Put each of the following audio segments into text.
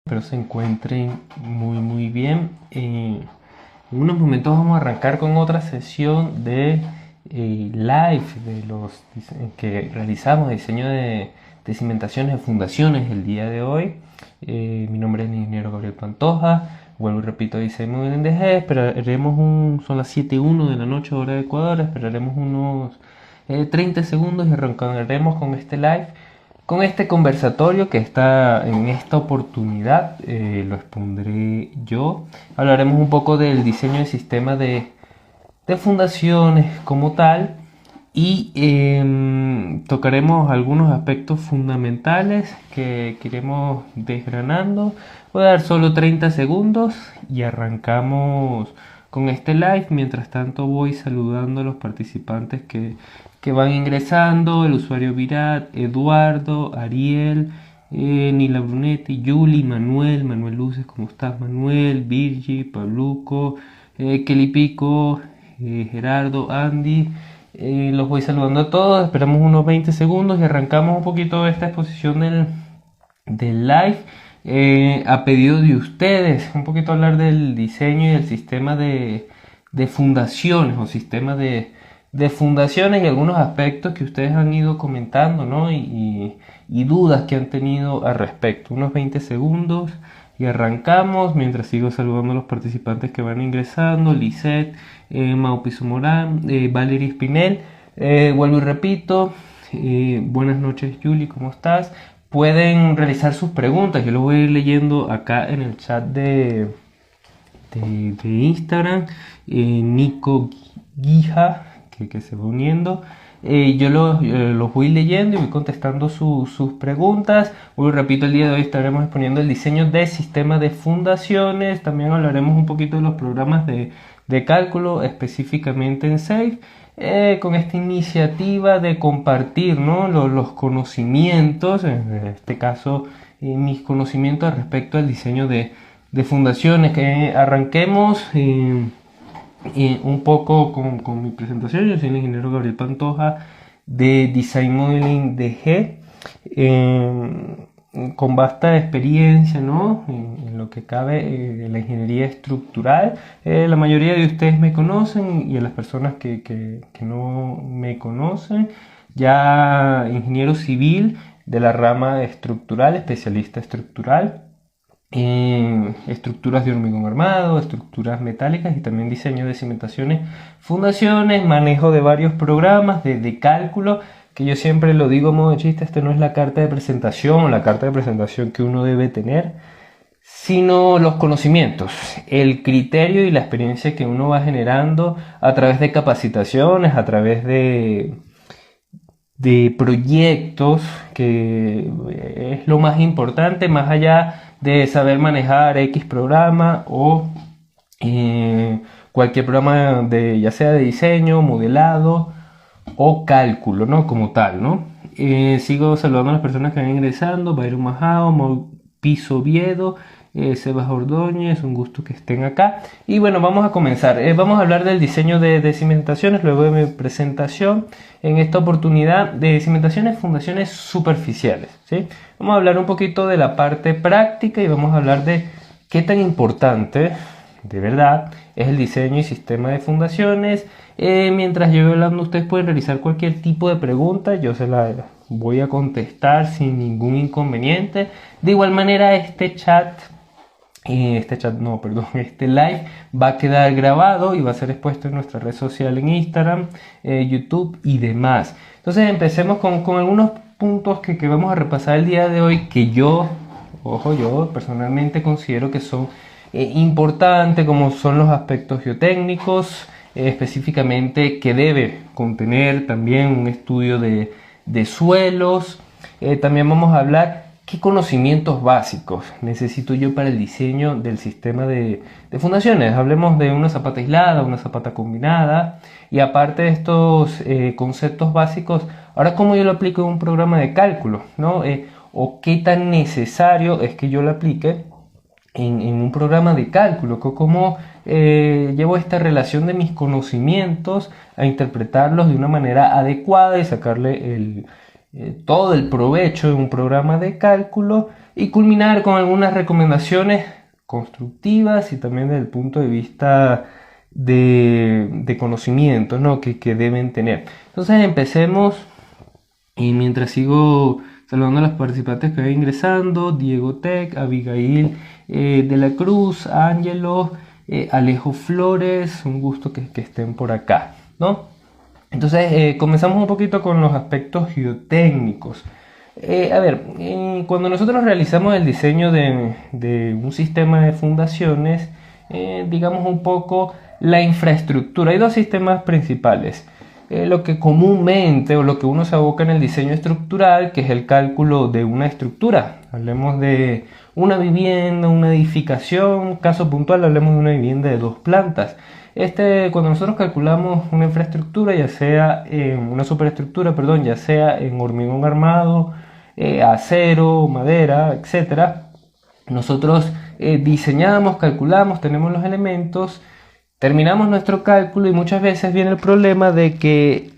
Espero se encuentren muy bien. En unos momentos vamos a arrancar con otra sesión de live de los que realizamos diseño de cimentaciones de fundaciones el día de hoy. Mi nombre es el ingeniero Gabriel Pantoja. Vuelvo y repito, diseño en DG. Esperaremos son las 7:01 de la noche hora de Ecuador. Esperaremos unos 30 segundos y arrancaremos con este live. Con este conversatorio que está en esta oportunidad, lo expondré yo. Hablaremos un poco del diseño de sistema de fundaciones como tal y tocaremos algunos aspectos fundamentales que iremos desgranando. Voy a dar solo 30 segundos y arrancamos con este live. Mientras tanto voy saludando a los participantes que van ingresando: el usuario Virat, Eduardo, Ariel, Nila Brunetti, Yuli, Manuel Luces, ¿cómo estás Manuel? Virgi, Pabluco, Kelly Pico, Gerardo, Andy. Los voy saludando a todos. Esperamos unos 20 segundos y arrancamos un poquito esta exposición del live. A pedido de ustedes, un poquito hablar del diseño y del sistema de fundaciones o sistema de fundaciones y algunos aspectos que ustedes han ido comentando, ¿no? y dudas que han tenido al respecto. Unos 20 segundos y arrancamos, mientras sigo saludando a los participantes que van ingresando: Lisette, Mau Piso Morán, Valeria Espinel. Vuelvo y repito, buenas noches Yuli, ¿cómo estás? Pueden realizar sus preguntas, yo lo voy a ir leyendo acá en el chat de Instagram. Nico Guija, que se va uniendo. Yo los voy leyendo y voy contestando sus preguntas. Hoy, repito, el día de hoy estaremos exponiendo el diseño de sistemas de fundaciones. También hablaremos un poquito de los programas de cálculo, específicamente en SAFE, con esta iniciativa de compartir, ¿no? los conocimientos, en este caso mis conocimientos respecto al diseño de fundaciones. Que arranquemos un poco con mi presentación. Yo soy el ingeniero Gabriel Pantoja de Design Modeling DG, con vasta experiencia, ¿no? en lo que cabe en la ingeniería estructural. La mayoría de ustedes me conocen, y a las personas que no me conocen, ya ingeniero civil de la rama estructural, especialista estructural, estructuras de hormigón armado, estructuras metálicas y también diseño de cimentaciones, fundaciones, manejo de varios programas de cálculo, que yo siempre lo digo a modo de chiste: este no es la carta de presentación o la carta de presentación que uno debe tener, sino los conocimientos, el criterio y la experiencia que uno va generando a través de capacitaciones, a través de proyectos, que es lo más importante, más allá de saber manejar X programa o cualquier programa ya sea de diseño, modelado o cálculo, ¿no? Como tal, ¿no? Sigo saludando a las personas que van ingresando: Byron Majao, Piso Oviedo, Sebas Ordóñez, un gusto que estén acá. Y bueno, vamos a comenzar. Vamos a hablar del diseño de cimentaciones luego de mi presentación. En esta oportunidad de cimentaciones, fundaciones superficiales, ¿sí? Vamos a hablar un poquito de la parte práctica y vamos a hablar de qué tan importante de verdad es el diseño y sistema de fundaciones. Mientras yo voy hablando, ustedes pueden realizar cualquier tipo de pregunta, yo se la voy a contestar sin ningún inconveniente. De igual manera, este live va a quedar grabado y va a ser expuesto en nuestra red social, en Instagram, YouTube y demás. Entonces empecemos con algunos puntos que vamos a repasar el día de hoy, que yo personalmente considero que son importantes, como son los aspectos geotécnicos, específicamente que debe contener también un estudio de suelos. También vamos a hablar qué conocimientos básicos necesito yo para el diseño del sistema de fundaciones. Hablemos de una zapata aislada, una zapata combinada, y aparte de estos conceptos básicos, ahora cómo yo lo aplico en un programa de cálculo, ¿no? O qué tan necesario es que yo lo aplique en un programa de cálculo, cómo llevo esta relación de mis conocimientos a interpretarlos de una manera adecuada y sacarle todo el provecho de un programa de cálculo y culminar con algunas recomendaciones constructivas y también desde el punto de vista de conocimiento, ¿no? que deben tener. Entonces empecemos, y mientras sigo saludando a los participantes que van ingresando: Diego Tech, Abigail de la Cruz, Ángelo, Alejo Flores, un gusto que estén por acá, ¿no? Entonces comenzamos un poquito con los aspectos geotécnicos. Cuando nosotros realizamos el diseño de un sistema de fundaciones, digamos un poco la infraestructura. Hay dos sistemas principales. Lo que comúnmente o lo que uno se aboca en el diseño estructural, que es el cálculo de una estructura. Hablemos de una vivienda, una edificación, caso puntual hablemos de una vivienda de 2 plantas. Cuando nosotros calculamos una infraestructura, ya sea una superestructura, perdón, ya sea en hormigón armado, acero, madera, etcétera, nosotros diseñamos, calculamos, tenemos los elementos, terminamos nuestro cálculo y muchas veces viene el problema de que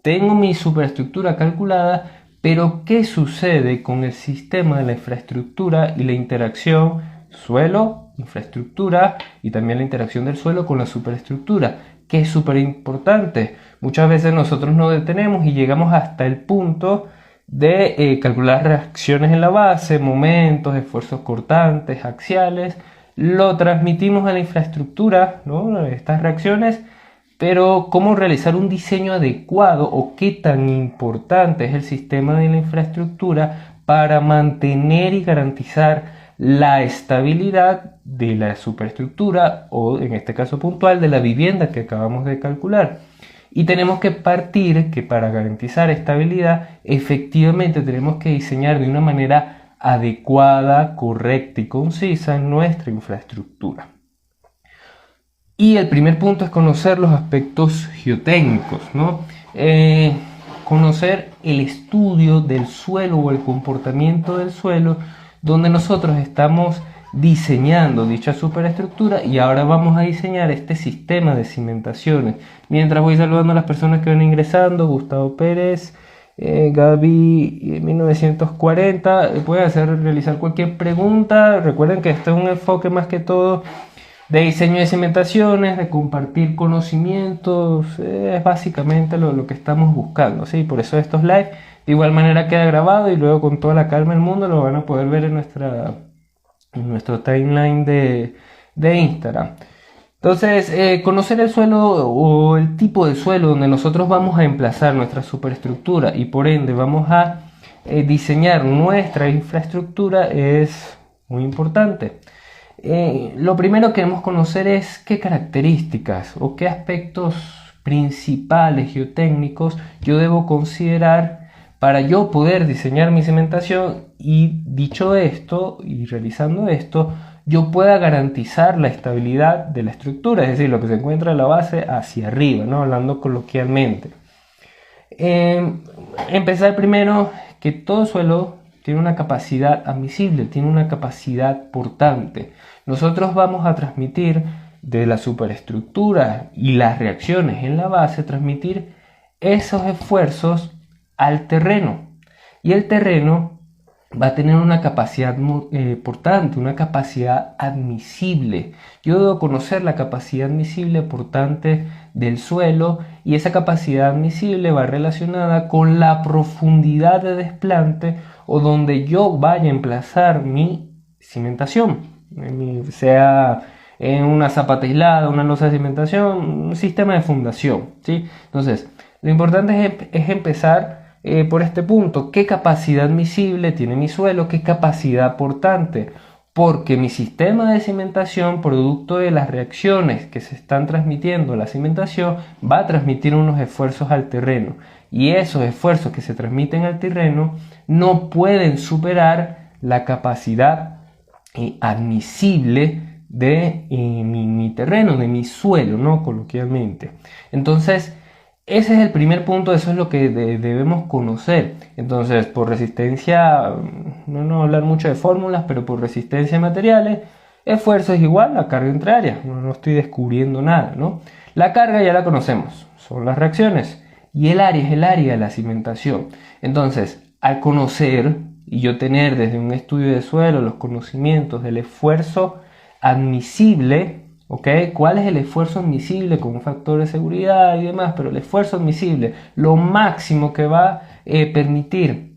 tengo mi superestructura calculada, pero ¿qué sucede con el sistema de la infraestructura y la interacción suelo, infraestructura y también la interacción del suelo con la superestructura? Que es súper importante. Muchas veces nosotros nos detenemos y llegamos hasta el punto de calcular reacciones en la base, momentos, esfuerzos cortantes, axiales. Lo transmitimos a la infraestructura, ¿no? Estas reacciones, pero ¿cómo realizar un diseño adecuado o qué tan importante es el sistema de la infraestructura para mantener y garantizar la estabilidad de la superestructura o, en este caso puntual, de la vivienda que acabamos de calcular? Y tenemos que partir que para garantizar estabilidad, efectivamente tenemos que diseñar de una manera adecuada, correcta y concisa nuestra infraestructura. Y el primer punto es conocer los aspectos geotécnicos, ¿no? Conocer el estudio del suelo o el comportamiento del suelo, donde nosotros estamos diseñando dicha superestructura y ahora vamos a diseñar este sistema de cimentaciones. Mientras voy saludando a las personas que van ingresando: Gustavo Pérez, Gaby 1940, pueden realizar cualquier pregunta. Recuerden que esto es un enfoque más que todo de diseño de cimentaciones, de compartir conocimientos, es básicamente lo que estamos buscando, ¿sí? Por eso estos live de igual manera queda grabado y luego con toda la calma del mundo lo van a poder ver en nuestro timeline de Instagram. Entonces, conocer el suelo o el tipo de suelo donde nosotros vamos a emplazar nuestra superestructura y por ende vamos a diseñar nuestra infraestructura es muy importante. Lo primero que debemos conocer es qué características o qué aspectos principales geotécnicos yo debo considerar para yo poder diseñar mi cimentación y, dicho esto y realizando esto, yo pueda garantizar la estabilidad de la estructura, es decir, lo que se encuentra en la base hacia arriba, ¿no? Hablando coloquialmente. Empezar primero que todo suelo tiene una capacidad admisible, tiene una capacidad portante. Nosotros vamos a transmitir de la superestructura y las reacciones en la base, transmitir esos esfuerzos al terreno. Y el terreno va a tener una capacidad portante, una capacidad admisible. Yo debo conocer la capacidad admisible portante del suelo y esa capacidad admisible va relacionada con la profundidad de desplante o donde yo vaya a emplazar mi cimentación, sea en una zapata aislada, una losa de cimentación, un sistema de fundación, ¿sí? Entonces, lo importante es empezar por este punto. ¿Qué capacidad admisible tiene mi suelo? ¿Qué capacidad portante? Porque mi sistema de cimentación, producto de las reacciones que se están transmitiendo a la cimentación, va a transmitir unos esfuerzos al terreno. Y esos esfuerzos que se transmiten al terreno no pueden superar la capacidad admisible de mi terreno, de mi suelo, ¿no? Coloquialmente. Entonces, ese es el primer punto, eso es lo que debemos conocer. Entonces, por resistencia, no hablar mucho de fórmulas, pero por resistencia a materiales, esfuerzo es igual a carga entre áreas. No estoy descubriendo nada, ¿no? La carga ya la conocemos, son las reacciones. y el área es el área de la cimentación. Entonces, al conocer y yo tener desde un estudio de suelo los conocimientos del esfuerzo admisible, ¿ok? ¿Cuál es el esfuerzo admisible con un factor de seguridad y demás? Pero el esfuerzo admisible, lo máximo que va a permitir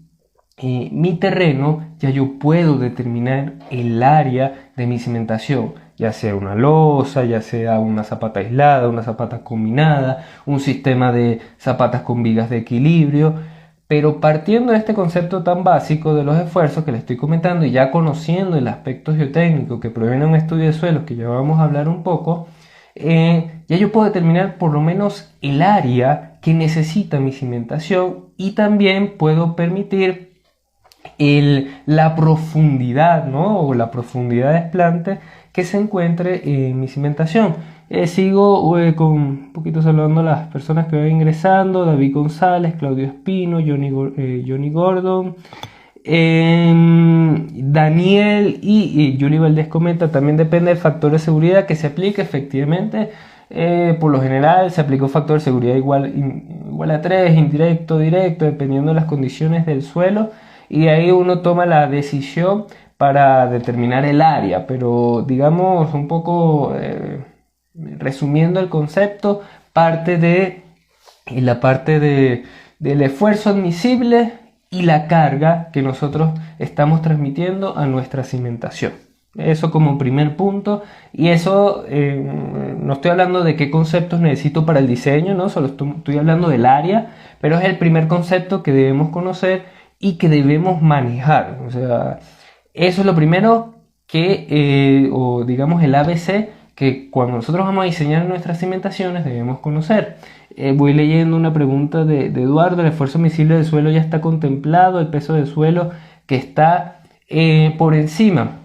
mi terreno, ya yo puedo determinar el área de mi cimentación, ya sea una losa, ya sea una zapata aislada, una zapata combinada, un sistema de zapatas con vigas de equilibrio. Pero partiendo de este concepto tan básico de los esfuerzos que le estoy comentando y ya conociendo el aspecto geotécnico que proviene de un estudio de suelos que ya vamos a hablar un poco, ya yo puedo determinar por lo menos el área que necesita mi cimentación y también puedo permitir la profundidad, ¿no? O la profundidad de desplante que se encuentre en mi cimentación. Sigo con un poquito saludando a las personas que van ingresando: David González, Claudio Espino, Johnny Gordon, Daniel y Julie Valdés comenta: también depende del factor de seguridad que se aplique. Efectivamente, por lo general se aplica un factor de seguridad igual a 3, indirecto, directo, dependiendo de las condiciones del suelo, y ahí uno toma la decisión para determinar el área. Pero digamos un poco, resumiendo el concepto, parte de la parte del esfuerzo admisible y la carga que nosotros estamos transmitiendo a nuestra cimentación. Eso como primer punto. Y eso, no estoy hablando de qué conceptos necesito para el diseño, ¿no? Solo estoy hablando del área, pero es el primer concepto que debemos conocer y que debemos manejar. O sea, eso es lo primero que, o digamos el ABC, que cuando nosotros vamos a diseñar nuestras cimentaciones debemos conocer. Voy leyendo una pregunta de Eduardo: el esfuerzo admisible del suelo ya está contemplado, el peso del suelo que está por encima.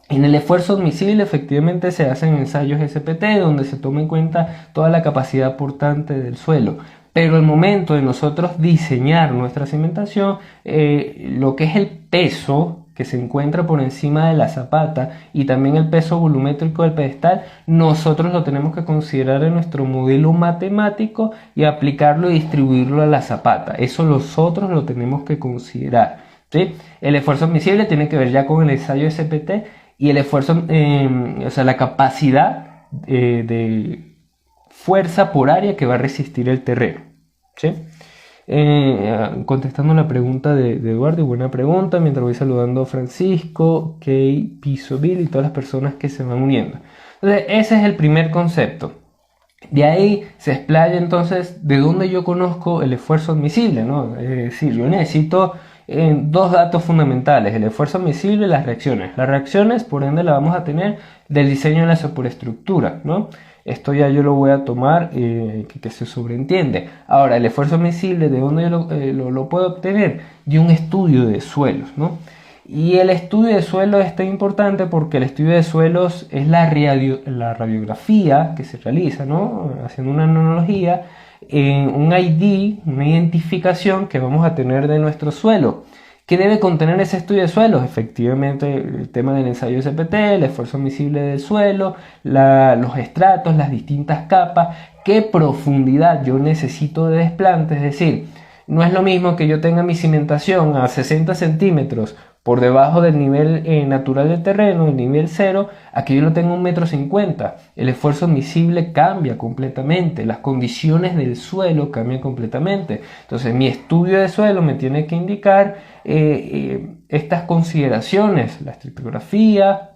En el esfuerzo admisible efectivamente se hacen ensayos SPT donde se toma en cuenta toda la capacidad portante del suelo. Pero al momento de nosotros diseñar nuestra cimentación, lo que es el peso que se encuentra por encima de la zapata y también el peso volumétrico del pedestal, nosotros lo tenemos que considerar en nuestro modelo matemático y aplicarlo y distribuirlo a la zapata. Eso nosotros lo tenemos que considerar, ¿sí? El esfuerzo admisible tiene que ver ya con el ensayo SPT y el esfuerzo, o sea, la capacidad de fuerza por área que va a resistir el terreno, ¿sí? Contestando la pregunta de Eduardo, buena pregunta, mientras voy saludando a Francisco, Kay, Piso, Bill y todas las personas que se van uniendo. Entonces, ese es el primer concepto. De ahí se explaya entonces de dónde yo conozco el esfuerzo admisible, ¿no? Es decir, yo necesito dos datos fundamentales: el esfuerzo admisible y las reacciones. Las reacciones, por ende, las vamos a tener del diseño de la superestructura, ¿no? Esto ya yo lo voy a tomar, que se sobreentiende. Ahora, el esfuerzo admisible, ¿de dónde yo lo puedo obtener? De un estudio de suelos, ¿no? Y el estudio de suelos es tan importante porque el estudio de suelos es la radiografía que se realiza, ¿no? Haciendo una analogía, un ID, una identificación que vamos a tener de nuestro suelo. ¿Qué debe contener ese estudio de suelos? Efectivamente, el tema del ensayo SPT, el esfuerzo admisible del suelo, los estratos, las distintas capas, qué profundidad yo necesito de desplante. Es decir, no es lo mismo que yo tenga mi cimentación a 60 centímetros por debajo del nivel natural del terreno, el nivel 0, a que yo lo tenga 1,50 m. El esfuerzo admisible cambia completamente, las condiciones del suelo cambian completamente. Entonces mi estudio de suelo me tiene que indicar estas consideraciones: la estratigrafía,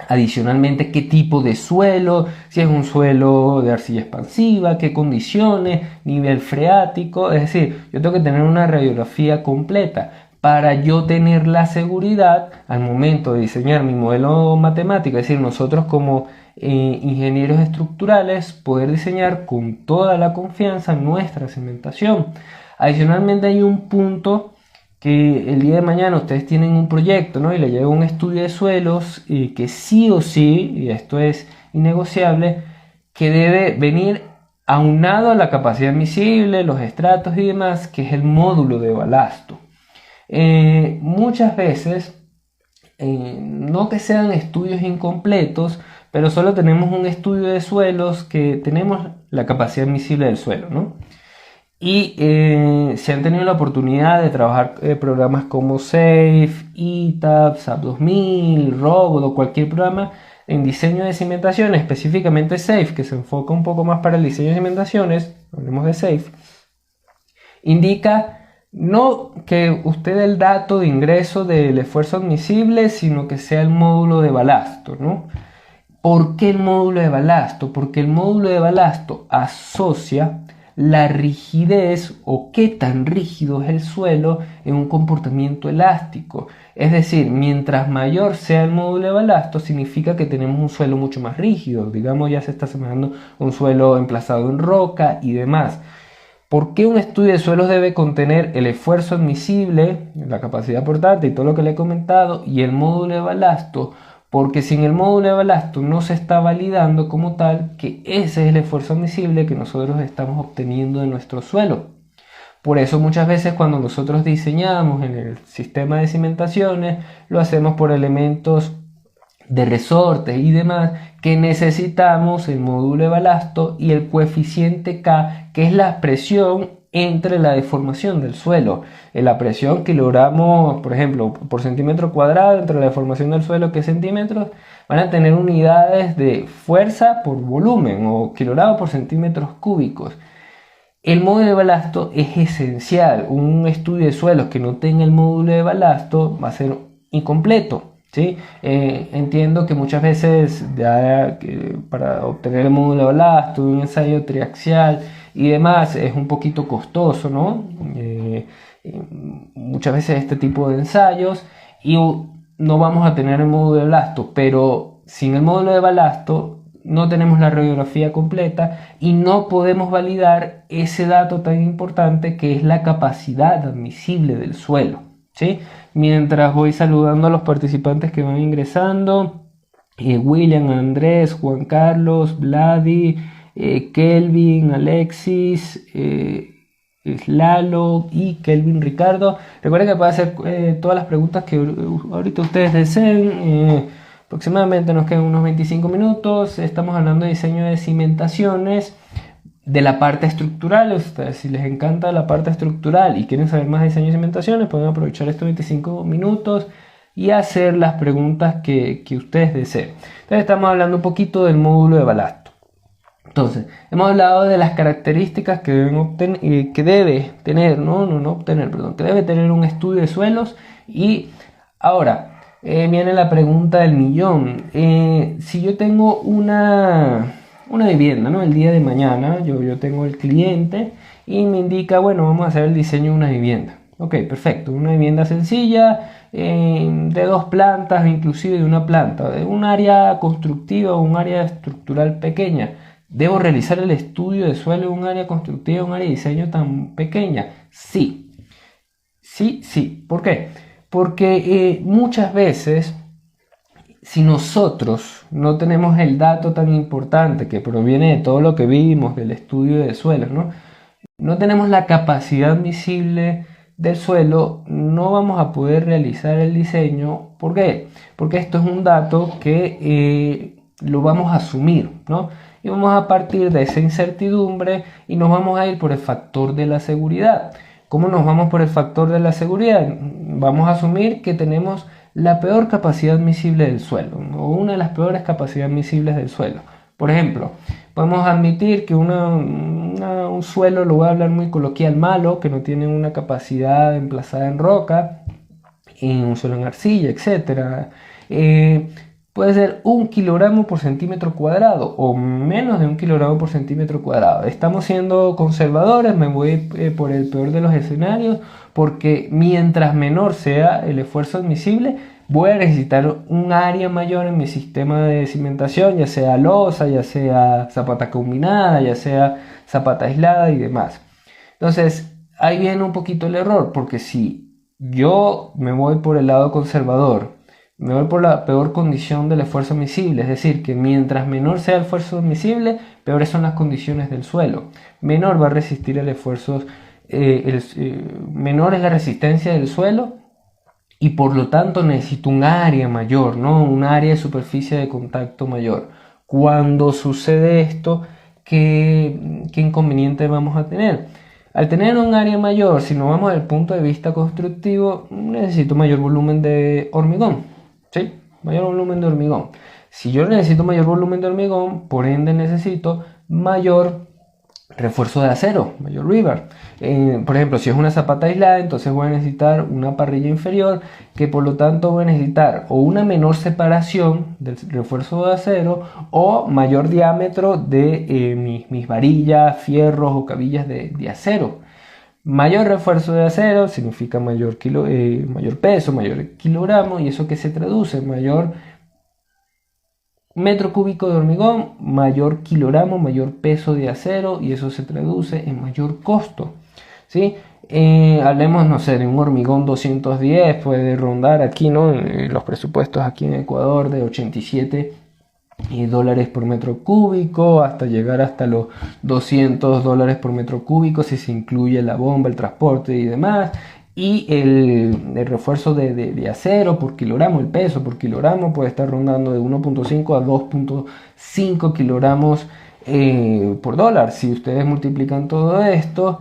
adicionalmente qué tipo de suelo, si es un suelo de arcilla expansiva, qué condiciones, nivel freático. Es decir, yo tengo que tener una radiografía completa para yo tener la seguridad al momento de diseñar mi modelo matemático. Es decir, nosotros como ingenieros estructurales poder diseñar con toda la confianza nuestra cimentación. Adicionalmente hay un punto que el día de mañana ustedes tienen un proyecto, ¿no? Y le llega un estudio de suelos que sí o sí, y esto es innegociable, que debe venir aunado a la capacidad admisible, los estratos y demás, que es el módulo de balasto. Muchas veces, no que sean estudios incompletos, pero solo tenemos un estudio de suelos que tenemos la capacidad admisible del suelo, ¿no? Y si han tenido la oportunidad de trabajar programas como SAFE, ETABS, SAP 2000, Robot o cualquier programa en diseño de cimentaciones, específicamente SAFE, que se enfoca un poco más para el diseño de cimentaciones, hablemos de SAFE, indica no que usted dé el dato de ingreso del esfuerzo admisible, sino que sea el módulo de balasto, ¿no? ¿Por qué el módulo de balasto? Porque el módulo de balasto asocia la rigidez o qué tan rígido es el suelo en un comportamiento elástico. Es decir, mientras mayor sea el módulo de balasto, significa que tenemos un suelo mucho más rígido. Digamos, ya se está asemejando a un suelo emplazado en roca y demás. ¿Por qué un estudio de suelos debe contener el esfuerzo admisible, la capacidad portante y todo lo que le he comentado, y el módulo de balasto? Porque sin el módulo de balasto no se está validando como tal que ese es el esfuerzo admisible que nosotros estamos obteniendo de nuestro suelo. Por eso muchas veces cuando nosotros diseñamos en el sistema de cimentaciones, lo hacemos por elementos de resortes y demás, que necesitamos el módulo de balasto y el coeficiente K, que es la presión entre la deformación del suelo. La presión kilogramos, por ejemplo, por centímetro cuadrado entre la deformación del suelo, que es centímetros, van a tener unidades de fuerza por volumen o kilogramos por centímetros cúbicos. El módulo de balasto es esencial. Un estudio de suelos que no tenga el módulo de balasto va a ser incompleto. ¿Sí? Entiendo que muchas veces para obtener el módulo de balasto, un ensayo triaxial y demás es un poquito costoso, ¿no? Muchas veces este tipo de ensayos y no vamos a tener el módulo de balasto, pero sin el módulo de balasto no tenemos la radiografía completa y no podemos validar ese dato tan importante que es la capacidad admisible del suelo. ¿Sí? Mientras voy saludando a los participantes que van ingresando, William, Andrés, Juan Carlos, Vladi, Kelvin, Alexis, Lalo y Kelvin Ricardo. Recuerden que pueden hacer todas las preguntas que ahorita ustedes deseen. Aproximadamente nos quedan unos 25 minutos. Estamos hablando de diseño de cimentaciones. De la parte estructural, ustedes, si les encanta la parte estructural y quieren saber más de diseño y cimentaciones, pueden aprovechar estos 25 minutos y hacer las preguntas que ustedes deseen. Entonces estamos hablando un poquito del módulo de balasto. Entonces, hemos hablado de las características que debe tener un estudio de suelos. Y ahora viene la pregunta del millón. Si yo tengo una vivienda, ¿no? El día de mañana yo tengo el cliente y me indica, bueno, vamos a hacer el diseño de una vivienda. Ok, perfecto, una vivienda sencilla, de 2 plantas, inclusive de una planta, de un área constructiva o un área estructural pequeña. ¿Debo realizar el estudio de suelo en un área constructiva, un área de diseño tan pequeña? Sí. ¿Por qué? Porque muchas veces, si nosotros no tenemos el dato tan importante que proviene de todo lo que vimos del estudio de suelos, no tenemos la capacidad admisible del suelo, no vamos a poder realizar el diseño. ¿Por qué? Porque esto es un dato que lo vamos a asumir, ¿no? Y vamos a partir de esa incertidumbre y nos vamos a ir por el factor de la seguridad. ¿Cómo nos vamos por el factor de la seguridad? Vamos a asumir que tenemos la peor capacidad admisible del suelo, o una de las peores capacidades admisibles del suelo. Por ejemplo, podemos admitir que un suelo, lo voy a hablar muy coloquial, malo, que no tiene una capacidad emplazada en roca, en un suelo en arcilla, etc. Puede ser 1 kilogramo por centímetro cuadrado o menos de 1 kilogramo por centímetro cuadrado. Estamos siendo conservadores, me voy por el peor de los escenarios, porque mientras menor sea el esfuerzo admisible, voy a necesitar un área mayor en mi sistema de cimentación, ya sea losa, ya sea zapata combinada, ya sea zapata aislada y demás. Entonces, ahí viene un poquito el error, porque si yo me voy por el lado conservador, me voy por la peor condición del esfuerzo admisible, es decir, que mientras menor sea el esfuerzo admisible, peores son las condiciones del suelo. Menor va a resistir el esfuerzo, menor es la resistencia del suelo y por lo tanto necesito un área mayor, ¿no? Un área de superficie de contacto mayor. Cuando sucede esto, ¿qué inconveniente vamos a tener? Al tener un área mayor, si nos vamos desde el punto de vista constructivo, necesito mayor volumen de hormigón, ¿sí? Mayor volumen de hormigón. Si yo necesito mayor volumen de hormigón, por ende necesito mayor refuerzo de acero, mayor rebar. Por ejemplo, si es una zapata aislada, entonces voy a necesitar una parrilla inferior, que por lo tanto voy a necesitar o una menor separación del refuerzo de acero o mayor diámetro de mis varillas, fierros o cabillas de acero. Mayor refuerzo de acero significa mayor peso, mayor kilogramo, y eso que se traduce en mayor metro cúbico de hormigón, mayor kilogramo, mayor peso de acero, y eso se traduce en mayor costo, ¿sí? Hablemos, no sé, de un hormigón 210, puede rondar aquí, ¿no? Los presupuestos aquí en Ecuador de 87 dólares por metro cúbico, hasta llegar hasta los 200 dólares por metro cúbico si se incluye la bomba, el transporte y demás. Y el refuerzo de acero por kilogramo, el peso por kilogramo puede estar rondando de 1.5 a 2.5 kilogramos por dólar. Si ustedes multiplican todo esto,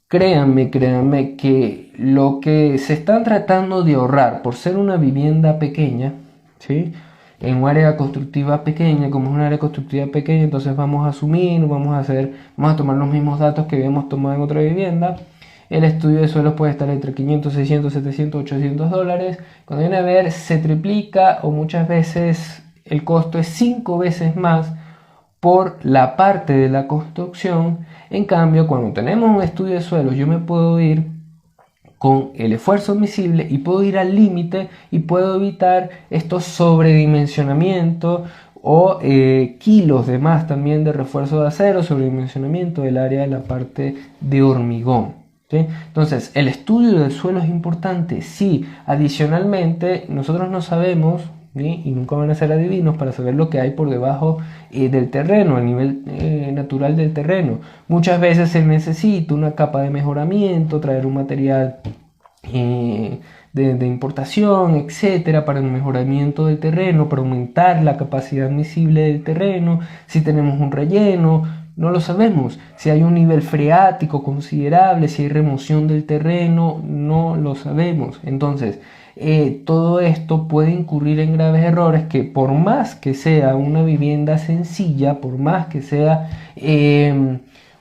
créanme que lo que se están tratando de ahorrar por ser una vivienda pequeña, ¿sí? En un área constructiva pequeña, como es un área constructiva pequeña, entonces vamos a asumir, vamos a tomar los mismos datos que habíamos tomado en otra vivienda. El estudio de suelos puede estar entre 500, 600, 700, 800 dólares. Cuando viene a ver, se triplica o muchas veces el costo es 5 veces más por la parte de la construcción. En cambio, cuando tenemos un estudio de suelos, yo me puedo ir con el esfuerzo admisible y puedo ir al límite y puedo evitar estos sobredimensionamientos o kilos de más también de refuerzo de acero, sobredimensionamiento del área de la parte de hormigón. ¿Sí? Entonces, el estudio del suelo es importante, sí. Adicionalmente, nosotros no sabemos, ¿sí? Y nunca van a ser adivinos para saber lo que hay por debajo del terreno, a nivel natural del terreno. Muchas veces se necesita una capa de mejoramiento, traer un material de importación, etcétera, para el mejoramiento del terreno, para aumentar la capacidad admisible del terreno. Si tenemos un relleno, no lo sabemos. Si hay un nivel freático considerable, si hay remoción del terreno, no lo sabemos. Entonces, todo esto puede incurrir en graves errores que, por más que sea una vivienda sencilla, por más que sea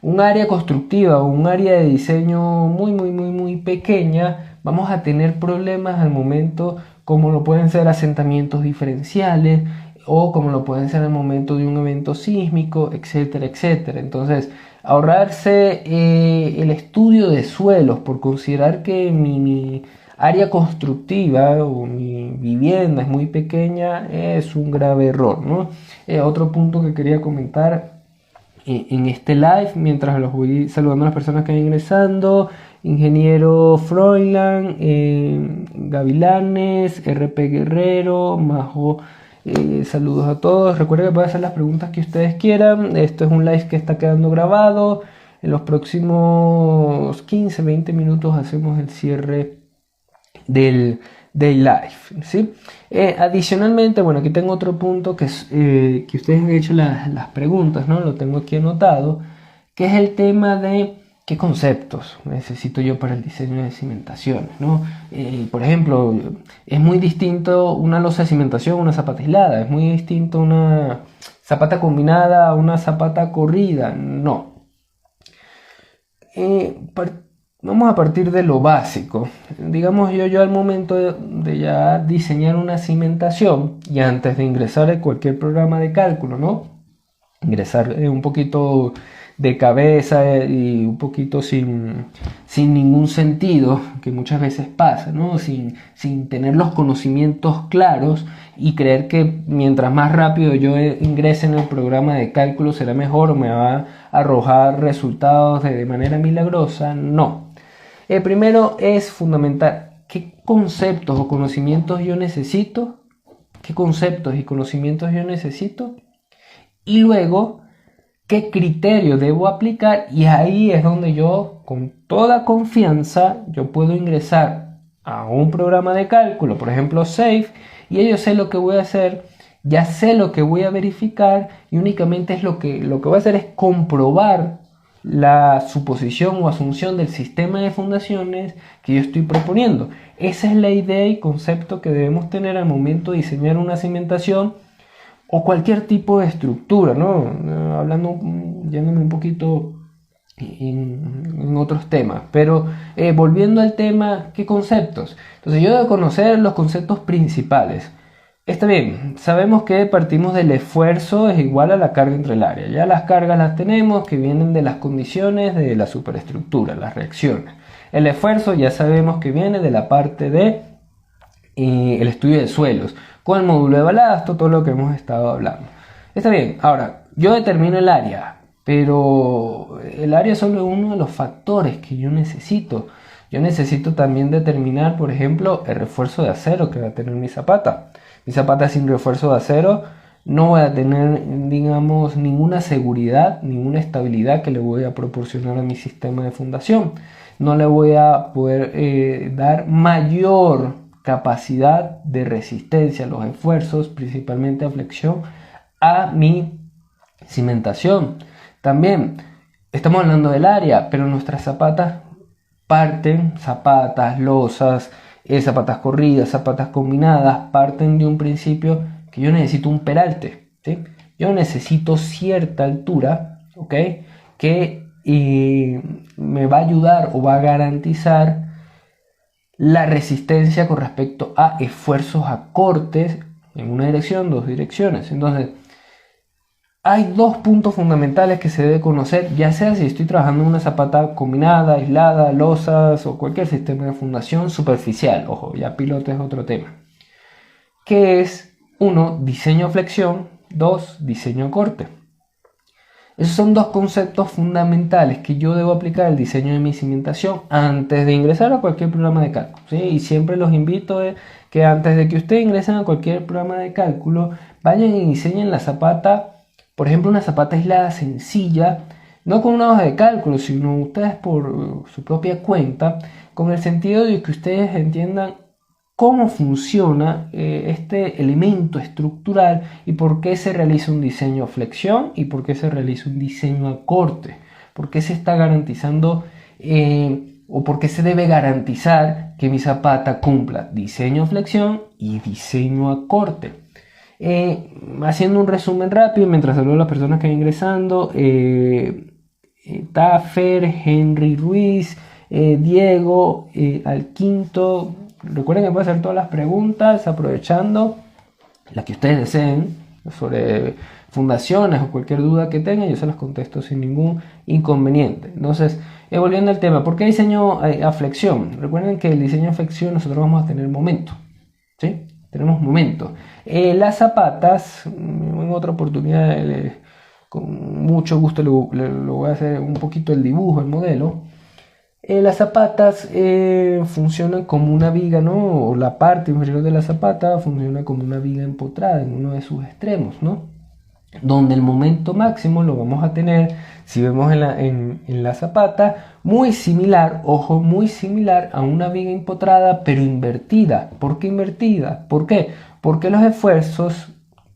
un área constructiva o un área de diseño muy pequeña, vamos a tener problemas al momento, como lo pueden ser asentamientos diferenciales, o como lo pueden ser en el momento de un evento sísmico, etcétera, etcétera. Entonces, ahorrarse el estudio de suelos por considerar que mi área constructiva o mi vivienda es muy pequeña es un grave error, ¿no? Otro punto que quería comentar en este live, mientras los voy saludando a las personas que van ingresando: Ingeniero Froilan, Gavilanes, RP Guerrero, Majo. Saludos a todos. Recuerden que pueden hacer las preguntas que ustedes quieran. Esto es un live que está quedando grabado. En los próximos 15-20 minutos hacemos el cierre del live, ¿sí? Adicionalmente, bueno, aquí tengo otro punto que es que ustedes han hecho las preguntas, ¿no? Lo tengo aquí anotado, que es el tema de ¿qué conceptos necesito yo para el diseño de cimentaciones, ¿no? Por ejemplo, es muy distinto una losa de cimentación a una zapata aislada, es muy distinto una zapata combinada a una zapata corrida, no. Vamos a partir de lo básico. Digamos, yo al momento de ya diseñar una cimentación, y antes de ingresar a cualquier programa de cálculo, ¿no? Ingresar un poquito de cabeza y un poquito sin ningún sentido, que muchas veces pasa, ¿no? Sin tener los conocimientos claros y creer que mientras más rápido yo ingrese en el programa de cálculo será mejor o me va a arrojar resultados de manera milagrosa. No. Primero es fundamental qué conceptos o conocimientos yo necesito, y luego qué criterio debo aplicar, y ahí es donde yo con toda confianza yo puedo ingresar a un programa de cálculo, por ejemplo SAFE, y yo sé lo que voy a hacer, ya sé lo que voy a verificar, y únicamente es lo que voy a hacer es comprobar la suposición o asunción del sistema de fundaciones que yo estoy proponiendo. Esa es la idea y concepto que debemos tener al momento de diseñar una cimentación o cualquier tipo de estructura, ¿no? Yéndome un poquito en otros temas, pero volviendo al tema, ¿qué conceptos? Entonces yo debo conocer los conceptos principales. Está bien, sabemos que partimos del esfuerzo es igual a la carga entre el área. Ya las cargas las tenemos que vienen de las condiciones de la superestructura, las reacciones. El esfuerzo ya sabemos que viene de la parte de el estudio de suelos, con el módulo de balasto, todo lo que hemos estado hablando. Está bien, ahora yo determino el área, pero el área solo es uno de los factores que yo necesito. Yo necesito también determinar, por ejemplo, el refuerzo de acero que va a tener mi zapata. Mi zapata sin refuerzo de acero no voy a tener, digamos, ninguna seguridad, ninguna estabilidad que le voy a proporcionar a mi sistema de fundación. No le voy a poder dar mayor capacidad de resistencia a los esfuerzos, principalmente a flexión, a mi cimentación. También estamos hablando del área, pero nuestras zapatas parten, zapatas, losas, zapatas corridas, zapatas combinadas, parten de un principio que yo necesito un peralte, ¿sí? Yo necesito cierta altura, ¿ok? Que me va a ayudar o va a garantizar la resistencia con respecto a esfuerzos a cortes en una dirección, dos direcciones. Entonces, hay dos puntos fundamentales que se debe conocer, ya sea si estoy trabajando en una zapata combinada, aislada, losas o cualquier sistema de fundación superficial. Ojo, ya piloto es otro tema. Que es, 1, diseño flexión, 2, diseño corte. Esos son dos conceptos fundamentales que yo debo aplicar al diseño de mi cimentación antes de ingresar a cualquier programa de cálculo, ¿sí? Y siempre los invito a que antes de que ustedes ingresen a cualquier programa de cálculo, vayan y diseñen la zapata. Por ejemplo, una zapata aislada sencilla, no con una hoja de cálculo, sino ustedes por su propia cuenta, con el sentido de que ustedes entiendan cómo funciona este elemento estructural y por qué se realiza un diseño a flexión y por qué se realiza un diseño a corte, por qué se está garantizando o por qué se debe garantizar que mi zapata cumpla diseño a flexión y diseño a corte. Haciendo un resumen rápido mientras saludo a las personas que van ingresando, Taffer, Henry Ruiz, Diego, al quinto. Recuerden que pueden hacer todas las preguntas aprovechando las que ustedes deseen sobre fundaciones o cualquier duda que tengan, yo se las contesto sin ningún inconveniente. Entonces, volviendo al tema, ¿por qué diseño a flexión? Recuerden que el diseño a flexión nosotros vamos a tener momento, ¿sí? Tenemos momento. Las zapatas, en otra oportunidad, con mucho gusto lo voy a hacer un poquito el dibujo, el modelo. Las zapatas funcionan como una viga, ¿no? O la parte inferior de la zapata funciona como una viga empotrada en uno de sus extremos, ¿no? Donde el momento máximo lo vamos a tener, si vemos en la zapata, muy similar, ojo, muy similar a una viga empotrada, pero invertida. ¿Por qué invertida? ¿Por qué? Porque los esfuerzos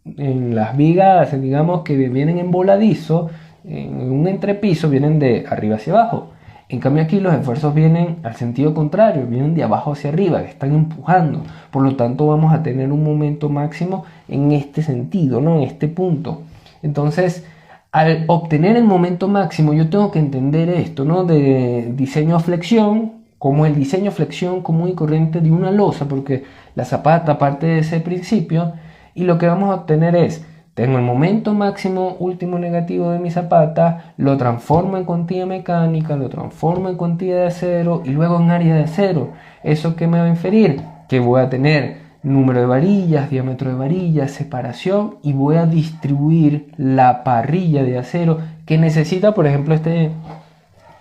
en las vigas, digamos que vienen en voladizo, en un entrepiso, vienen de arriba hacia abajo. En cambio aquí los esfuerzos vienen al sentido contrario, vienen de abajo hacia arriba, que están empujando. Por lo tanto vamos a tener un momento máximo en este sentido, ¿no? En este punto. Entonces, al obtener el momento máximo, yo tengo que entender esto, ¿no? De diseño a flexión, como el diseño a flexión común y corriente de una losa, porque la zapata parte de ese principio, y lo que vamos a obtener es, tengo el momento máximo último negativo de mi zapata, lo transformo en cuantía mecánica, lo transformo en cuantía de acero y luego en área de acero. ¿Eso qué me va a inferir? Que voy a tener número de varillas, diámetro de varillas, separación y voy a distribuir la parrilla de acero que necesita, por ejemplo, este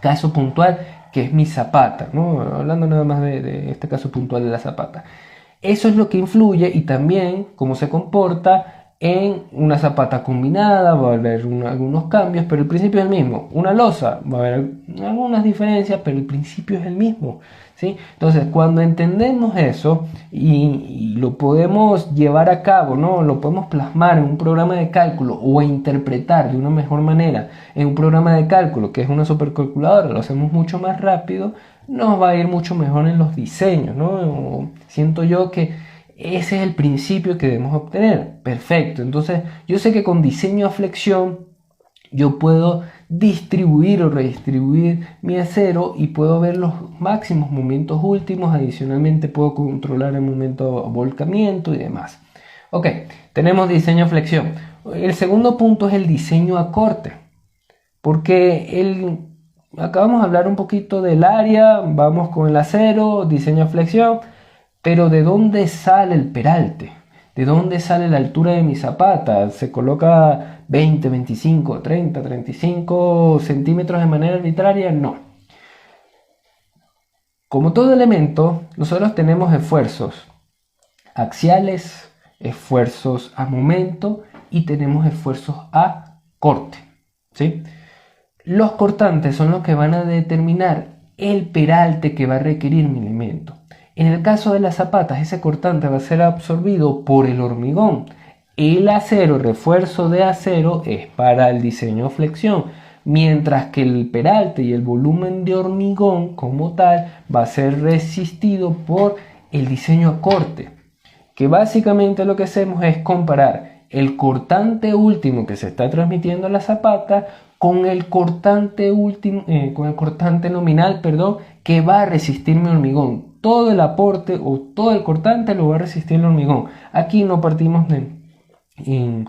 caso puntual que es mi zapata, ¿no? Hablando nada más de este caso puntual de la zapata. Eso es lo que influye y también cómo se comporta en una zapata combinada. Va a haber algunos cambios, pero el principio es el mismo. Una losa va a haber algunas diferencias, pero el principio es el mismo. ¿sí? Entonces, cuando entendemos eso y lo podemos llevar a cabo, ¿no? Lo podemos plasmar en un programa de cálculo o interpretar de una mejor manera en un programa de cálculo que es una supercalculadora, lo hacemos mucho más rápido, nos va a ir mucho mejor en los diseños, ¿no? Siento yo que ese es el principio que debemos obtener. Perfecto. Entonces, yo sé que con diseño a flexión yo puedo distribuir o redistribuir mi acero y puedo ver los máximos momentos últimos. Adicionalmente puedo controlar el momento de volcamiento y demás. Ok, tenemos diseño a flexión. El segundo punto es el diseño a corte. Porque acabamos de hablar un poquito del área, vamos con el acero, diseño a flexión. Pero ¿de dónde sale el peralte? ¿De dónde sale la altura de mi zapata? ¿Se coloca 20, 25, 30, 35 centímetros de manera arbitraria? No. Como todo elemento, nosotros tenemos esfuerzos axiales, esfuerzos a momento y tenemos esfuerzos a corte, ¿sí? Los cortantes son los que van a determinar el peralte que va a requerir mi elemento. En el caso de las zapatas, ese cortante va a ser absorbido por el hormigón. El acero, el refuerzo de acero, es para el diseño flexión, mientras que el peralte y el volumen de hormigón como tal va a ser resistido por el diseño a corte, que básicamente lo que hacemos es comparar el cortante último que se está transmitiendo a la zapata con el cortante nominal, que va a resistir mi hormigón. Todo el aporte o todo el cortante lo va a resistir el hormigón. Aquí no partimos en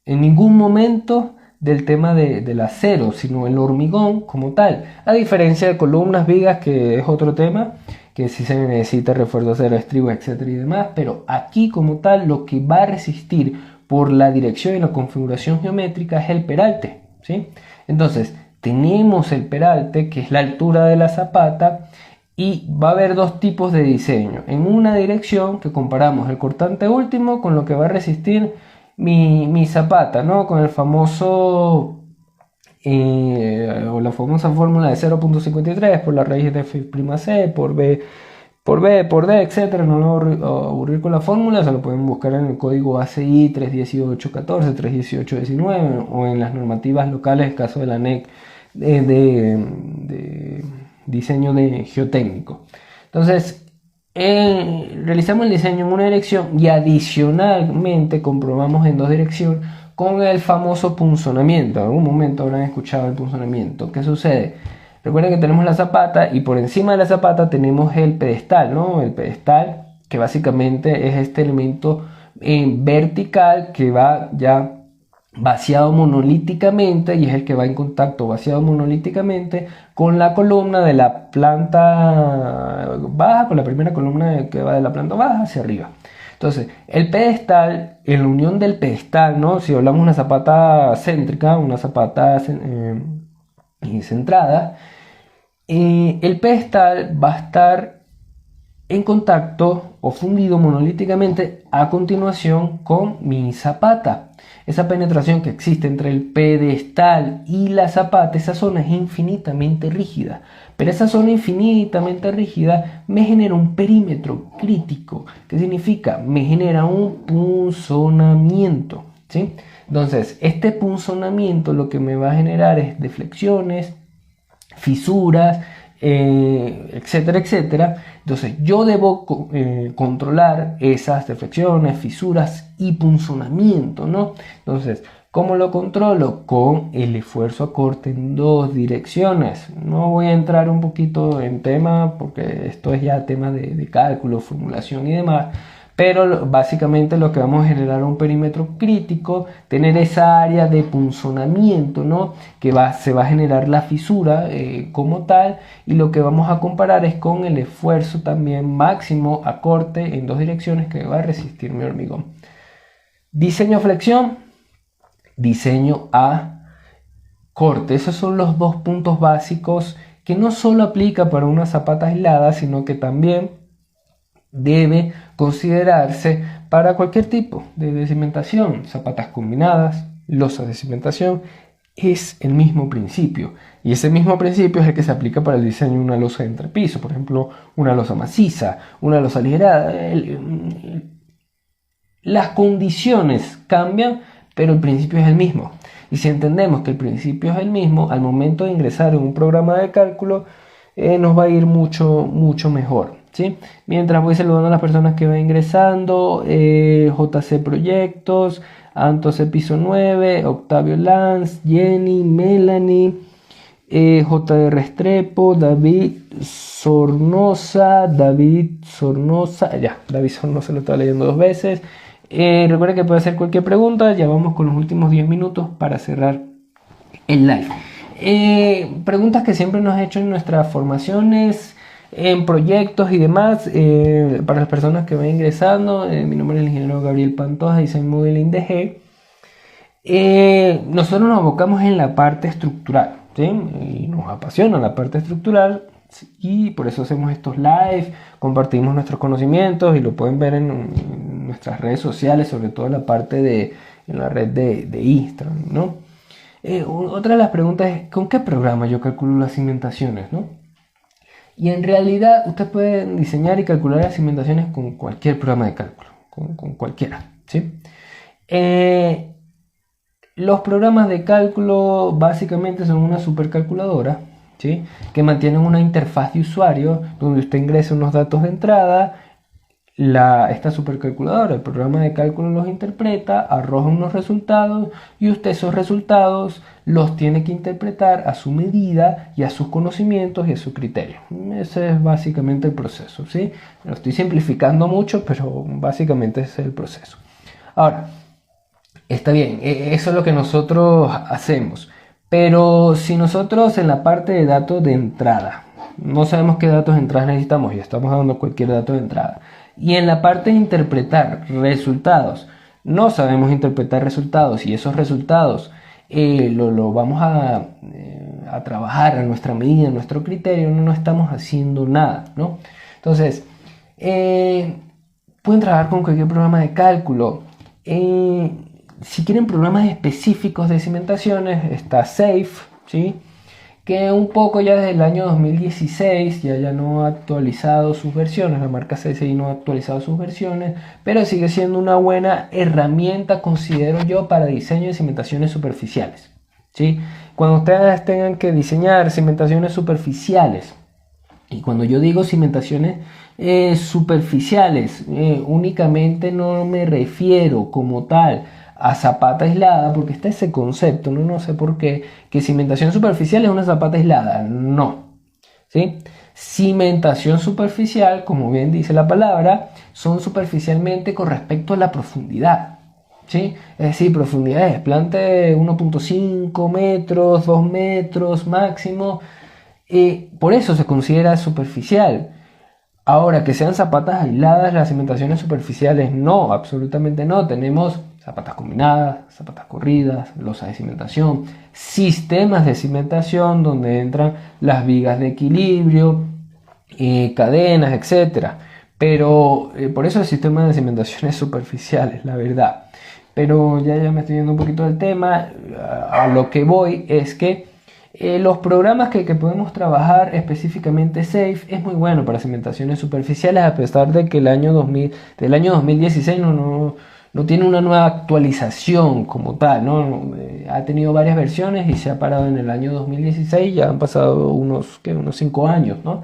ningún momento del tema del acero, sino el hormigón como tal. A diferencia de columnas, vigas, que es otro tema, que sí se necesita refuerzo de acero, estribo, etcétera y demás, pero aquí como tal lo que va a resistir por la dirección y la configuración geométrica es el peralte, ¿sí? Entonces, tenemos el peralte, que es la altura de la zapata, y va a haber dos tipos de diseño. En una dirección, que comparamos el cortante último con lo que va a resistir mi zapata, ¿no? Con el famoso o la famosa fórmula de 0.53 por la raíz de f'(c) por b por d, etcétera. No lo voy a aburrir con la fórmula, se lo pueden buscar en el código ACI 31814, 31819 o en las normativas locales, caso de la NEC de diseño de geotécnico. Entonces, realizamos el diseño en una dirección y adicionalmente comprobamos en dos direcciones con el famoso punzonamiento. En algún momento habrán escuchado el punzonamiento. ¿Qué sucede? Recuerden que tenemos la zapata y por encima de la zapata tenemos el pedestal, ¿no? El pedestal, que básicamente es este elemento vertical que va ya vaciado monolíticamente y es el que va en contacto vaciado monolíticamente con la columna de la planta baja, con la primera columna que va de la planta baja hacia arriba. Entonces, el pedestal, en la unión del pedestal, ¿no? Si hablamos de una zapata céntrica, una zapata centrada, el pedestal va a estar en contacto o fundido monolíticamente a continuación con mi zapata. Esa penetración que existe entre el pedestal y la zapata, esa zona es infinitamente rígida. Pero esa zona infinitamente rígida me genera un perímetro crítico. ¿Qué significa? Me genera un punzonamiento, ¿sí? Entonces, este punzonamiento lo que me va a generar es deflexiones, fisuras, etcétera, etcétera. Entonces yo debo controlar esas deflexiones, fisuras y punzonamiento, ¿no? Entonces, ¿cómo lo controlo? Con el esfuerzo a corte en dos direcciones. No voy a entrar un poquito en tema porque esto es ya tema de cálculo, formulación y demás. Pero básicamente lo que vamos a generar un perímetro crítico, tener esa área de punzonamiento, ¿no? Que se va a generar la fisura como tal, y lo que vamos a comparar es con el esfuerzo también máximo a corte en dos direcciones que va a resistir mi hormigón. Diseño a flexión, diseño a corte. Esos son los dos puntos básicos que no solo aplica para una zapata aislada, sino que también debe considerarse para cualquier tipo de cimentación, zapatas combinadas, losas de cimentación, es el mismo principio. Y ese mismo principio es el que se aplica para el diseño de una losa de entrepiso. Por ejemplo, una losa maciza, una losa aligerada. Las condiciones cambian, pero el principio es el mismo. Y si entendemos que el principio es el mismo, al momento de ingresar en un programa de cálculo, nos va a ir mucho, mucho mejor, ¿sí? Mientras voy saludando a las personas que van ingresando, JC Proyectos, Antos Piso 9, Octavio Lanz, Jenny, Melanie, JR Restrepo, David Sornosa, David Sornosa lo estaba leyendo 2 veces. Recuerden que puede hacer cualquier pregunta. Ya vamos con los últimos 10 minutos para cerrar el live. Preguntas que siempre nos han hecho en nuestras formaciones, en proyectos y demás. Para las personas que van ingresando, mi nombre es el ingeniero Gabriel Pantoja, Design Modeling DG. Nosotros nos abocamos en la parte estructural, ¿sí? Y nos apasiona la parte estructural. Y por eso hacemos estos live, compartimos nuestros conocimientos y lo pueden ver en nuestras redes sociales, sobre todo en la red de Instagram, ¿no? Otra de las preguntas es, ¿con qué programa yo calculo las cimentaciones, ¿no? Y en realidad usted puede diseñar y calcular las cimentaciones con cualquier programa de cálculo, con cualquiera, ¿sí? Los programas de cálculo básicamente son una supercalculadora, ¿sí? Que mantienen una interfaz de usuario donde usted ingresa unos datos de entrada, esta supercalculadora, el programa de cálculo los interpreta, arroja unos resultados y usted esos resultados los tiene que interpretar a su medida y a sus conocimientos y a su criterio. Ese es básicamente el proceso, ¿sí? Lo estoy simplificando mucho, pero básicamente ese es el proceso. Ahora, está bien, eso es lo que nosotros hacemos. Pero si nosotros en la parte de datos de entrada no sabemos qué datos de entrada necesitamos y estamos dando cualquier dato de entrada, y en la parte de interpretar resultados no sabemos interpretar resultados y esos resultados lo vamos a trabajar a nuestra medida, a nuestro criterio, no estamos haciendo nada, ¿no? Entonces, pueden trabajar con cualquier programa de cálculo. Si quieren programas específicos de cimentaciones, está SAFE, ¿sí? Que un poco ya desde el año 2016 ya no ha actualizado sus versiones, la marca CSI no ha actualizado sus versiones, pero sigue siendo una buena herramienta, considero yo, para diseño de cimentaciones superficiales, ¿sí? Cuando ustedes tengan que diseñar cimentaciones superficiales, y cuando yo digo cimentaciones superficiales, únicamente no me refiero como tal a zapata aislada, porque está ese concepto, no sé por qué, que cimentación superficial es una zapata aislada. No, ¿sí? Cimentación superficial, como bien dice la palabra, son superficialmente con respecto a la profundidad, ¿sí? Es decir, profundidades, plante 1.5 metros, 2 metros máximo, por eso se considera superficial. Ahora, que sean zapatas aisladas, las cimentaciones superficiales, no, absolutamente no. Tenemos zapatas combinadas, zapatas corridas, losas de cimentación, sistemas de cimentación donde entran las vigas de equilibrio, cadenas, etc. Pero por eso el sistema de cimentaciones superficiales, la verdad. Pero ya me estoy yendo un poquito del tema. A lo que voy es que los programas que podemos trabajar, específicamente SAFE, es muy bueno para cimentaciones superficiales, a pesar de que del año 2016 no tiene una nueva actualización como tal, ¿no? Ha tenido varias versiones y se ha parado en el año 2016, ya han pasado unos 5 años, ¿no?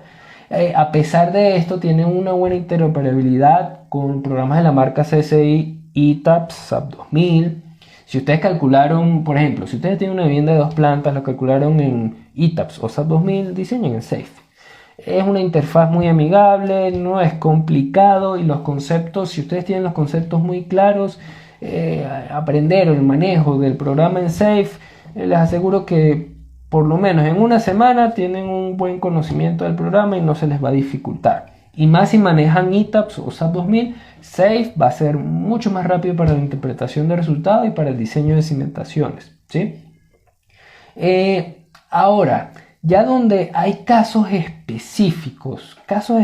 A pesar de esto, tiene una buena interoperabilidad con programas de la marca CSI, ETAPS, SAP 2000. Si ustedes calcularon, por ejemplo, si ustedes tienen una vivienda de 2 plantas, lo calcularon en ETAPS o SAP 2000, diseñen en SAFE. Es una interfaz muy amigable, no es complicado y los conceptos, si ustedes tienen los conceptos muy claros, aprender el manejo del programa en SAFE, les aseguro que por lo menos en una semana tienen un buen conocimiento del programa y no se les va a dificultar. Y más si manejan ETAPS o SAP 2000, SAFE va a ser mucho más rápido para la interpretación de resultados y para el diseño de cimentaciones, ¿sí? Ahora, ya donde hay casos específicos, casos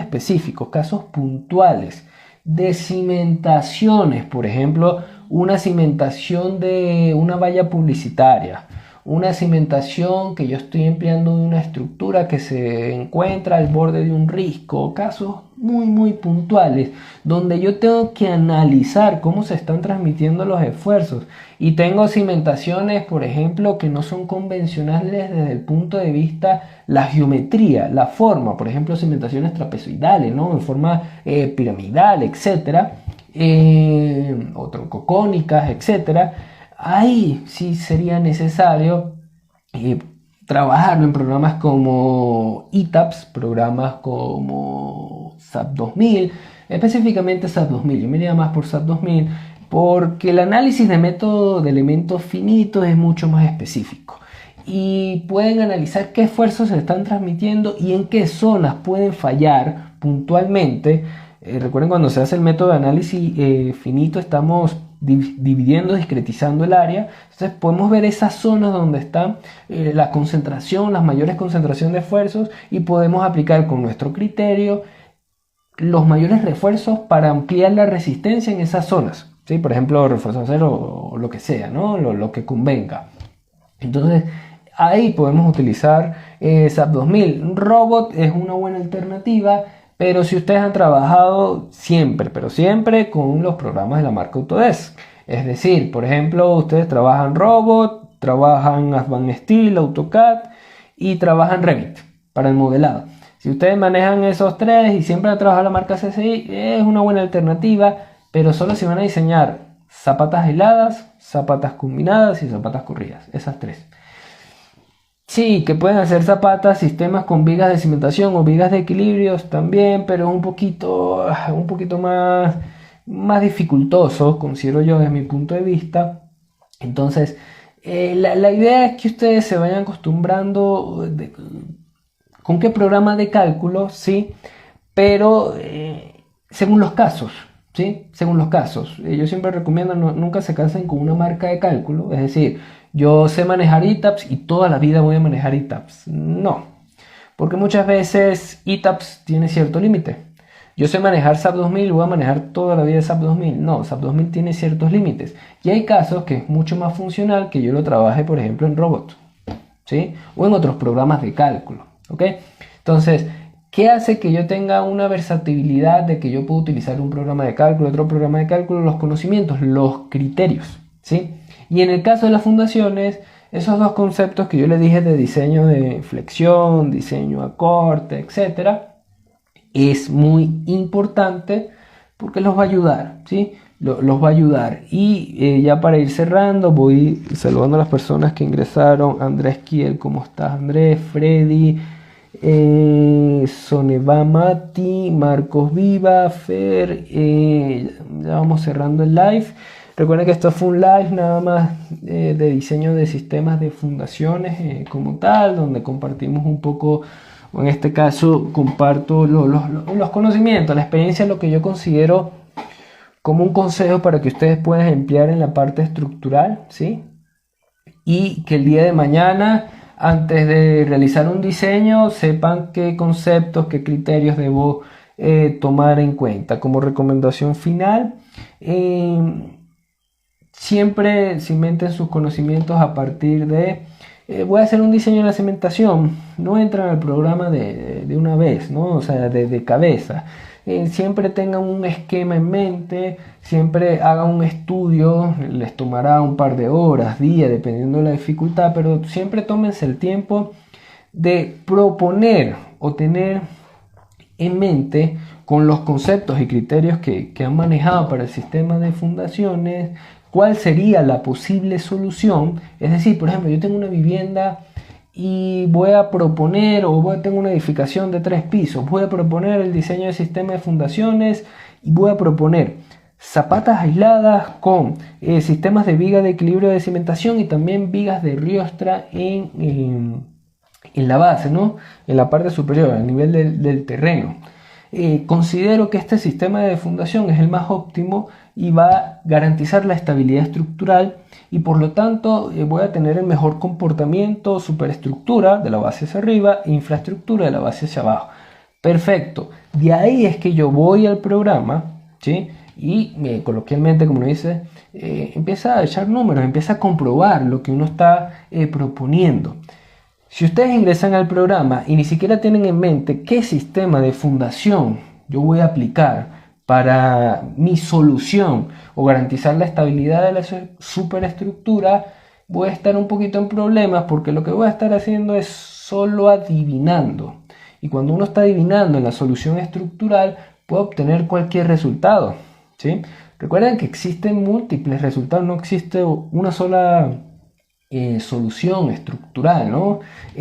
puntuales de cimentaciones, por ejemplo, una cimentación de una valla publicitaria una cimentación que yo estoy empleando una estructura que se encuentra al borde de un risco, casos muy puntuales, donde yo tengo que analizar cómo se están transmitiendo los esfuerzos. Y tengo cimentaciones, por ejemplo, que no son convencionales desde el punto de vista la geometría, la forma, por ejemplo, cimentaciones trapezoidales, ¿no? En forma piramidal, etcétera, o troncocónicas, etcétera. Ahí sí sería necesario trabajarlo en programas como ETABS, programas como SAP 2000, específicamente SAP 2000. Yo me iría más por SAP 2000 porque el análisis de método de elementos finitos es mucho más específico y pueden analizar qué esfuerzos se están transmitiendo y en qué zonas pueden fallar puntualmente. Recuerden, cuando se hace el método de análisis finito, estamos dividiendo, discretizando el área. Entonces podemos ver esas zonas donde está la concentración, las mayores concentraciones de esfuerzos, y podemos aplicar con nuestro criterio los mayores refuerzos para ampliar la resistencia en esas zonas, ¿sí? Por ejemplo, refuerzo acero o lo que sea, ¿no? Lo que convenga. Entonces ahí podemos utilizar SAP 2000. Robot es una buena alternativa, pero si ustedes han trabajado siempre, pero siempre con los programas de la marca Autodesk, es decir, por ejemplo, ustedes trabajan Robot, trabajan Advanced Steel, AutoCAD y trabajan Revit para el modelado. Si ustedes manejan esos tres y siempre han trabajado la marca CCI, es una buena alternativa, pero solo si van a diseñar zapatas aisladas, zapatas combinadas y zapatas corridas, esas tres. Sí, que pueden hacer zapatas, sistemas con vigas de cimentación o vigas de equilibrios también, pero un poquito más dificultoso, considero yo desde mi punto de vista. Entonces, la idea es que ustedes se vayan acostumbrando con qué programa de cálculo, sí, pero según los casos. ¿Sí? Según los casos. Yo siempre recomiendo nunca se casen con una marca de cálculo, es decir, yo sé manejar ETABS y toda la vida voy a manejar ETABS. No, porque muchas veces ETABS tiene cierto límite. Yo sé manejar SAP 2000, voy a manejar toda la vida SAP 2000. No, SAP 2000 tiene ciertos límites. Y hay casos que es mucho más funcional que yo lo trabaje, por ejemplo, en Robot, ¿sí? O en otros programas de cálculo, ¿ok? Entonces, ¿qué hace que yo tenga una versatilidad de que yo puedo utilizar un programa de cálculo, otro programa de cálculo? Los conocimientos, los criterios, ¿sí? Y en el caso de las fundaciones, esos dos conceptos que yo les dije de diseño de flexión, diseño a corte, etcétera, es muy importante porque los va a ayudar, ¿sí? Los va a ayudar. Y ya para ir cerrando, voy saludando a las personas que ingresaron. Andrés Kiel, ¿cómo estás, Andrés? Freddy, Soneva Mati, Marcos Viva, Fer, ya vamos cerrando el live. Recuerden que esto fue un live nada más de diseño de sistemas de fundaciones como tal, donde compartimos un poco, o en este caso comparto los conocimientos, la experiencia, lo que yo considero como un consejo para que ustedes puedan emplear en la parte estructural, ¿sí? Y que el día de mañana, antes de realizar un diseño, sepan qué conceptos, qué criterios debo tomar en cuenta. Como recomendación final, siempre cimenten sus conocimientos a partir de voy a hacer un diseño de la cimentación. No entran al programa de una vez, ¿no? O sea, de cabeza. Siempre tengan un esquema en mente, siempre hagan un estudio, les tomará un par de horas, días, dependiendo de la dificultad, pero siempre tómense el tiempo de proponer o tener en mente con los conceptos y criterios que han manejado para el sistema de fundaciones, cuál sería la posible solución. Es decir, por ejemplo, yo tengo una vivienda y voy a proponer, tengo una edificación de 3 pisos, voy a proponer el diseño del sistema de fundaciones y voy a proponer zapatas aisladas con sistemas de viga de equilibrio de cimentación y también vigas de riostra en la base, ¿no? En la parte superior, al nivel del terreno. Considero que este sistema de fundación es el más óptimo y va a garantizar la estabilidad estructural y por lo tanto voy a tener el mejor comportamiento, superestructura de la base hacia arriba e infraestructura de la base hacia abajo. Perfecto. De ahí es que yo voy al programa, ¿sí? Y coloquialmente, como lo dice, empieza a echar números, empieza a comprobar lo que uno está proponiendo. Si ustedes ingresan al programa y ni siquiera tienen en mente qué sistema de fundación yo voy a aplicar para mi solución o garantizar la estabilidad de la superestructura, voy a estar un poquito en problemas, porque lo que voy a estar haciendo es solo adivinando. Y cuando uno está adivinando en la solución estructural, puede obtener cualquier resultado, ¿sí? Recuerden que existen múltiples resultados, no existe una sola solución estructural, ¿no?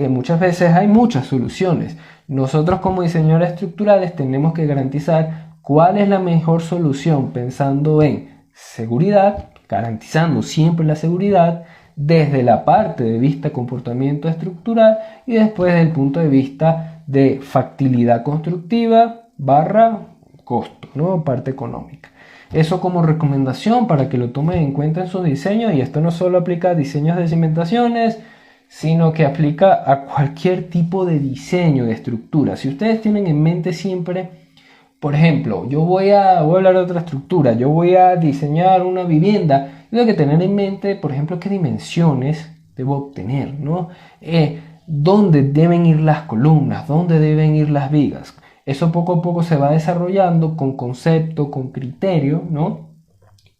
Muchas veces hay muchas soluciones. Nosotros como diseñadores estructurales tenemos que garantizar cuál es la mejor solución, pensando en seguridad, garantizando siempre la seguridad desde la parte de vista comportamiento estructural y después desde el punto de vista de factibilidad constructiva / costo, ¿no? Parte económica. Eso como recomendación para que lo tomen en cuenta en su diseño, y esto no solo aplica a diseños de cimentaciones, sino que aplica a cualquier tipo de diseño de estructura. Si ustedes tienen en mente siempre, por ejemplo, yo voy a hablar de otra estructura, yo voy a diseñar una vivienda, tengo que tener en mente, por ejemplo, qué dimensiones debo obtener, ¿no? Dónde deben ir las columnas, dónde deben ir las vigas. Eso poco a poco se va desarrollando con concepto, con criterio, ¿no?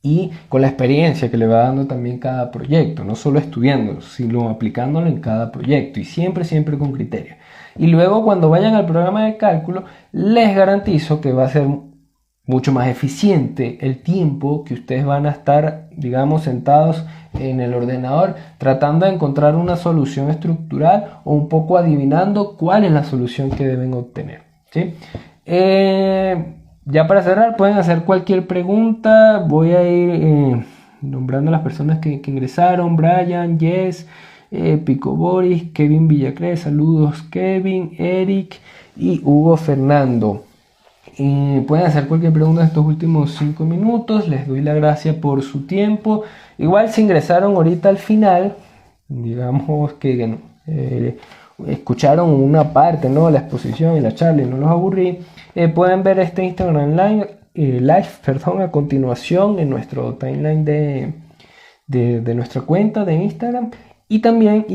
Y con la experiencia que le va dando también cada proyecto, no solo estudiando, sino aplicándolo en cada proyecto, y siempre con criterio. Y luego, cuando vayan al programa de cálculo, les garantizo que va a ser mucho más eficiente el tiempo que ustedes van a estar, digamos, sentados en el ordenador tratando de encontrar una solución estructural, o un poco adivinando cuál es la solución que deben obtener, ¿sí? Ya para cerrar, pueden hacer cualquier pregunta. Voy a ir nombrando a las personas que ingresaron: Brian, Jess, Pico Boris, Kevin Villacrés, saludos Kevin, Eric y Hugo Fernando. Pueden hacer cualquier pregunta en estos últimos 5 minutos. Les doy la gracia por su tiempo. Igual, si ingresaron ahorita al final, digamos que escucharon una parte, ¿no?, la exposición y la charla y no los aburrí, pueden ver este Instagram live a continuación en nuestro timeline de nuestra cuenta de Instagram. Y también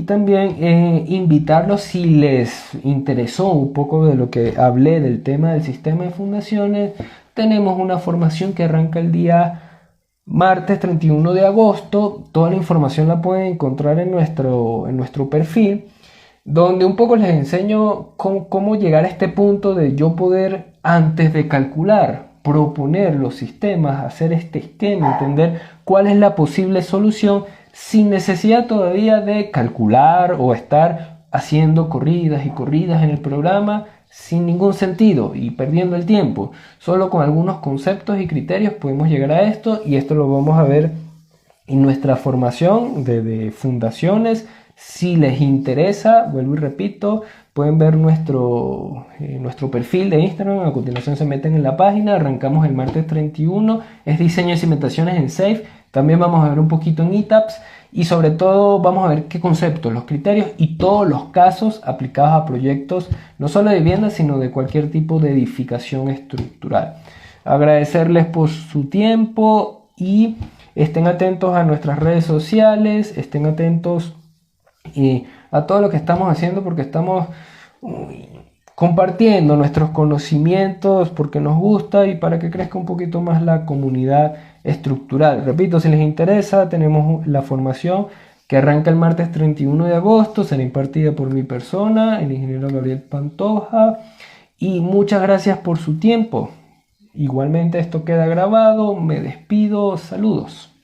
invitarlos, si les interesó un poco de lo que hablé del tema del sistema de fundaciones, tenemos una formación que arranca el día martes 31 de agosto. Toda la información la pueden encontrar en nuestro perfil, donde un poco les enseño cómo llegar a este punto de yo poder, antes de calcular, proponer los sistemas, hacer este esquema, entender cuál es la posible solución, sin necesidad todavía de calcular o estar haciendo corridas y corridas en el programa sin ningún sentido y perdiendo el tiempo. Solo con algunos conceptos y criterios podemos llegar a esto, y esto lo vamos a ver en nuestra formación de fundaciones. Si les interesa, vuelvo y repito, pueden ver nuestro perfil de Instagram. A continuación se meten en la página. Arrancamos el martes 31. Es diseño de cimentaciones en SAFE. También vamos a ver un poquito en ETABS, y sobre todo vamos a ver qué conceptos, los criterios y todos los casos aplicados a proyectos, no solo de vivienda, sino de cualquier tipo de edificación estructural. Agradecerles por su tiempo, y estén atentos a nuestras redes sociales, estén atentos a todo lo que estamos haciendo, porque estamos compartiendo nuestros conocimientos porque nos gusta y para que crezca un poquito más la comunidad estructural. Repito, si les interesa, tenemos la formación que arranca el martes 31 de agosto, será impartida por mi persona, el ingeniero Gabriel Pantoja, y muchas gracias por su tiempo. Igualmente esto queda grabado, me despido, saludos.